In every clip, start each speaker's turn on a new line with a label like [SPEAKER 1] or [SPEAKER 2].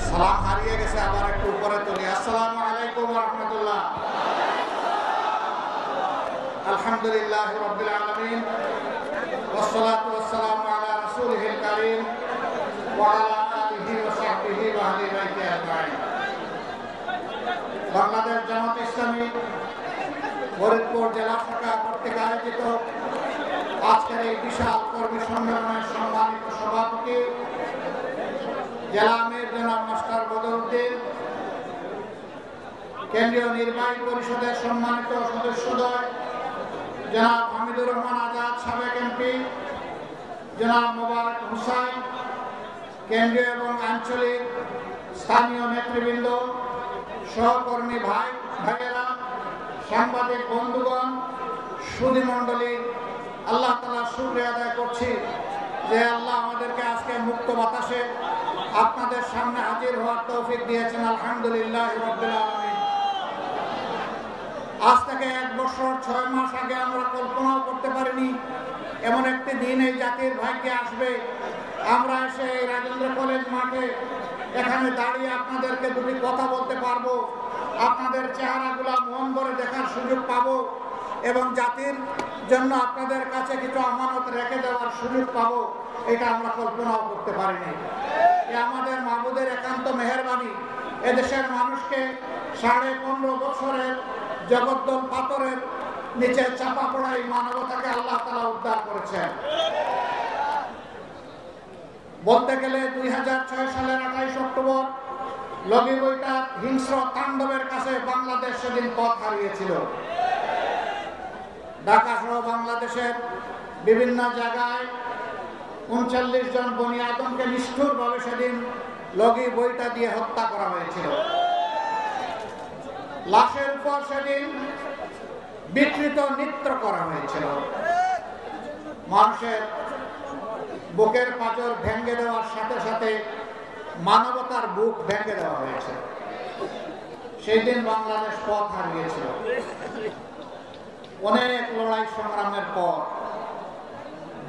[SPEAKER 1] সালাম হারিয়ে গেছে, আবার একটু উপরে তুলি। আসসালামু আলাইকুম ওয়া রাহমাতুল্লাহ। আলহামদুলিল্লাহি রাব্বিল আলামিন ওয়াসসালাতু ওয়াসসালামু আলা রাসূলিহিল কারীম ওয়া আলা আলিহি ওয়া সাহবিহি ওয়া আহলি বাইতি আজমাইন। বাংলাদেশ জামাত ইসলামী ফরিদপুর জেলা শাখা কর্তৃক আয়োজিত আজকের এই বিশাল কর্মী সম্মেলনের সম্মানিত সভাপতি জেলা আমির জনাব মাস্টার বদরউদ্দিন, কেন্দ্রীয় নির্বাহী পরিষদের সম্মানিত সদস্যদ্বয় জনাব হামিদুর রহমান আজাদ সাবেক এমপি, জনাব মোবারক হুসাইন, কেন্দ্রীয় এবং আঞ্চলিক স্থানীয় নেতৃবৃন্দ, সহকর্মী ভাইয়েরা, সাংবাদিক বন্ধুগণ, সুধী মণ্ডলী, আল্লাহ তাআলার শুকরিয়া আদায় করছি যে আল্লাহ আমাদেরকে আজকে মুক্ত বাতাসে আপনাদের সামনে হাজির হওয়ার তৌফিক দিয়েছেন। আলহামদুলিল্লাহ রাব্বিল আলামিন। আজ থেকে 1 বছর 6 মাস আগে আমরা কল্পনাও করতে পারিনি এমন একটি দিন এই জাতির ভাগ্যে আসবে। আমরা এসে এই রাজেন্দ্র কলেজ মাঠে এখানে দাঁড়িয়ে আপনাদেরকে দুটি কথা বলতে পারবো, আপনাদের চেহারাগুলো মন ভরে দেখার সুযোগ পাবো এবং জাতির জন্য আপনাদের কাছে কিছু আমানত রেখে দেওয়ার সুযোগ পাবো, এটা আমরা কল্পনাও করতে পারিনি। আমাদের মাহবুদের একান্ত মেহেরবানি। এদেশের মানুষকে 15.5 বছরের জগদ্দল পাথরের নিচে চাপা পড়া এই মানবতাকে আল্লাহ তাআলা উদ্ধার করেছেন। বলতে গেলে 2006 সালের 28 অক্টোবর লগি বইটার হিংস্র তাণ্ডবের কাছে বাংলাদেশ সেদিন পথ হারিয়েছিল। ঢাকা সহ বাংলাদেশের বিভিন্ন জায়গায় 39 জন বনি আদমকে নিষ্ঠুরভাবে সেদিন লগি বইটা দিয়ে হত্যা করা হয়েছিল। লাশের উপর সেদিন বিকৃত নৃত্য করা হয়েছিল। মানুষের বুকের পাঁজর ভেঙে দেওয়ার সাথে সাথে মানবতার বুক ভেঙে দেওয়া হয়েছে। সেই দিন বাংলাদেশ পথ হারিয়েছিল। অনেক লড়াই সংগ্রামের পর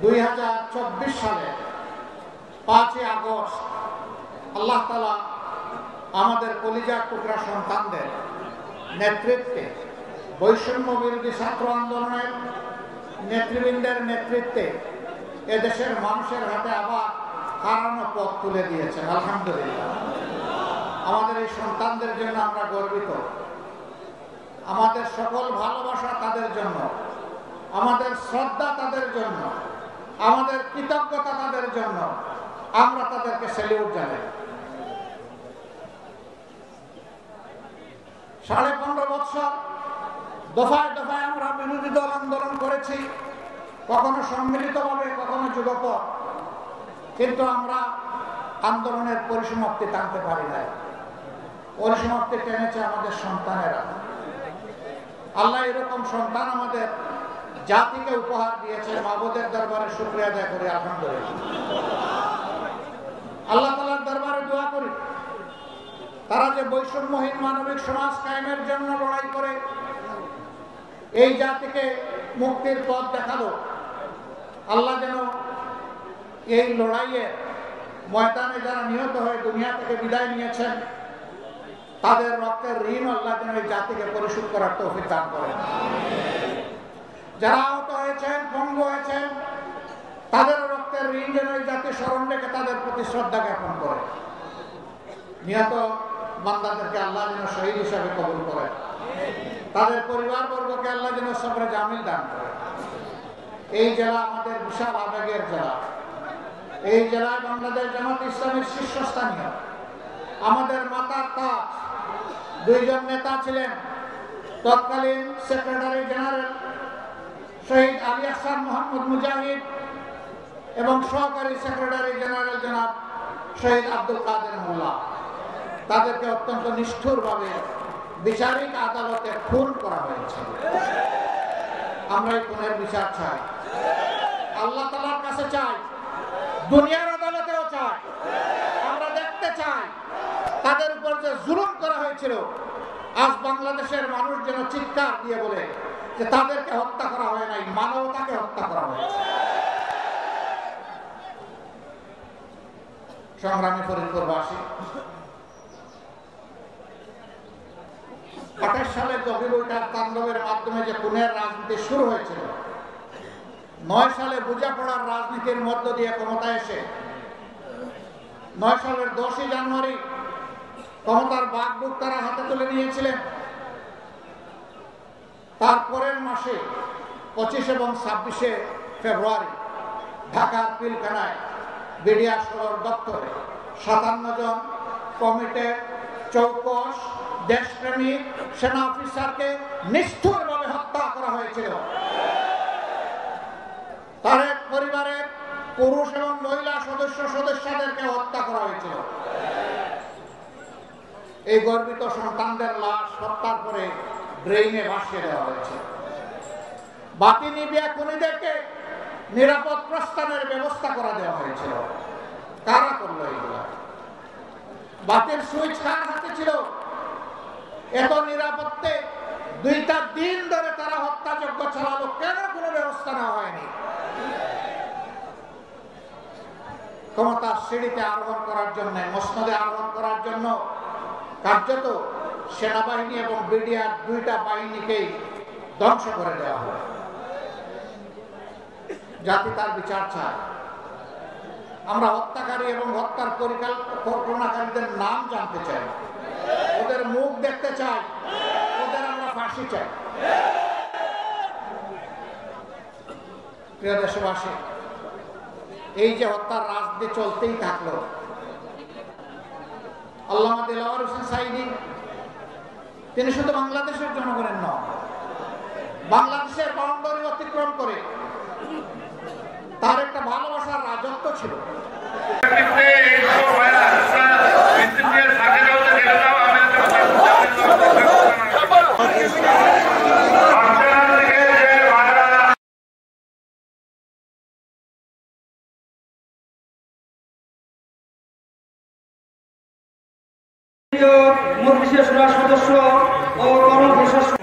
[SPEAKER 1] 2024 সালে 5 আগস্ট আল্লাহ তাআলা আমাদের কলিজার টুকরা সন্তানদের নেতৃত্বে, বৈষম্য বিরোধী ছাত্র আন্দোলনের নেতৃবৃন্দের নেতৃত্বে এদেশের মানুষের হাতে আবার হারানো পথ তুলে দিয়েছেন। আলহামদুলিল্লাহ। আমাদের এই সন্তানদের জন্য আমরা গর্বিত। আমাদের সকল ভালোবাসা তাদের জন্য, আমাদের শ্রদ্ধা তাদের জন্য, আমাদের কৃতজ্ঞতা তাদের জন্য। আমরা তাদেরকে স্যালিউট জানাই। 15.5 বছর দফায় দফায় আমরা বিরোধী দল আন্দোলন করেছি, কখনো সম্মিলিতভাবে, কখনো যুগপৎ, কিন্তু আমরা আন্দোলনের পরিসমাপ্তি টানতে পারি নাই। পরিসমাপ্তি টেনেছে আমাদের সন্তানেরা। আল্লাহ এরকম সন্তান আমাদের জাতিকে উপহার দিয়েছে। মাবুদের দরবারে শুকরিয়া আদায় করি, আলহামদুলিল্লাহ। আল্লাহ তাআলার দরবারে দোয়া করি তারা যে বৈষম্যহীন মানবিক সমাজ কায়েমের জন্য লড়াই করে এই জাতিকে মুক্তির পথ দেখালো, আল্লাহ যেন এই লড়াইয়ে ময়দানে যারা নিহত হয়ে দুনিয়া থেকে বিদায় নিয়েছেন তাদের রক্তের ঋণ আল্লাহ যেন এই জাতিকে পরিশোধ করার তৌফিক দান করেন। যারা আহত হয়েছেন, পঙ্গু হয়েছেন, তাদের রক্তের ঋণ যেন এই জাতি স্মরণ রেখে তাদের প্রতি শ্রদ্ধা জ্ঞাপন করে। নিহত বান্দাদেরকে আল্লাহ যেন শহীদ হিসাবে কবুল করেন। তাদের পরিবারবর্গকে আল্লাহ যেন সবরে জামিল দান করে। এই জেলা আমাদের বিশাল আবেগের জেলা। এই জেলায় বাংলাদেশ জামাত ইসলামের শীর্ষস্থানীয় আমাদের মাতার তাজ 2 জন নেতা ছিলেন। তৎকালীন সেক্রেটারি জেনারেল শহীদ আলী আহসান মোহাম্মদ মুজাহিদ এবং সহকারী সেক্রেটারি জেনারেল জনাব শহীদ আব্দুল কাদের মোল্লা। তাদেরকে অত্যন্ত নিষ্ঠুরভাবে বিচারিক আদালতে খুন করা হয়েছে। আমরা এই খুনের বিচার চাই, আল্লাহ তাআলার কাছে চাই, দুনিয়ার আদালতেও চাই। আমরা দেখতে চাই তাদের উপর যে জুলুম করা হয়েছিল, আজ বাংলাদেশের মানুষ যেন চিৎকার দিয়ে বলে যে তাদেরকে হত্যা করা হয় নাই, মানবতাকে হত্যা করা হয়েছে। সংগ্রামী ফরিদপুরবাসী, 28 সালে জকিবইটার তাণ্ডবের মাধ্যমে যে খুনের রাজনীতি শুরু হয়েছিল, 9 সালে বোঝাপড়ার রাজনীতির মধ্য দিয়ে ক্ষমতায় এসে 9 সালের 10ই জানুয়ারি ক্ষমতার বাগডোর তারা হাতে তুলে নিয়েছিলেন। তারপরের মাসে 25 এবং 26 ফেব্রুয়ারি ঢাকার পিলখানায় বিডিআর সদর দপ্তরে 57 জন কমিটি, চৌকস, দেশপ্রেমিক সেনা অফিসারকে নিষ্ঠুরভাবে হত্যা করা হয়েছিল। তাদের পরিবারের পুরুষ এবং মহিলা সদস্যদেরকে হত্যা করা হয়েছিল। এই গর্বিত সন্তানদের লাশ হত্যার পরে ড্রেইনে ভাসিয়ে দেওয়া হয়েছে। বাতি নিভিয়া খুনিদেরকে নিরাপদ প্রস্থানের ব্যবস্থা করা দেওয়া হয়েছিল। কারা করলো এগুলা? বাতির সুইচ কার হাতে ছিল? এত নিরাপত্তে 2টা দিন ধরে তারা হত্যাযজ্ঞ চালালো, কেন কোনো ব্যবস্থা নেওয়া হয়নি? ক্ষমতার সিঁড়িতে আরোহণ করার জন্য, মসনদে আরোহণ করার জন্য কার্যত সেনাবাহিনী এবং বিডিআর 2টা বাহিনীকেই ধ্বংস করে দেওয়া হয়। জাতি তার বিচার চায়। আমরা হত্যাকারী এবং হত্যার পরিকল্পনাকারীদের নাম জানতে চাই, ওদের মুখ দেখতে চাই, ওদের আমরা ফাঁসি চাই। প্রিয় দেশবাসী, এই যে হত্যার রাজনীতি চলতেই থাকলো, আল্লামা দেলাওয়ার হোসেন সাঈদী তিনি শুধু বাংলাদেশের জনগণের নন, বাংলাদেশের বাউন্ডারি অতিক্রম করে তার একটা ভালোবাসার রাজত্ব ছিল।
[SPEAKER 2] মন্ত্রিসভার সদস্য ও গণপ্রশাসন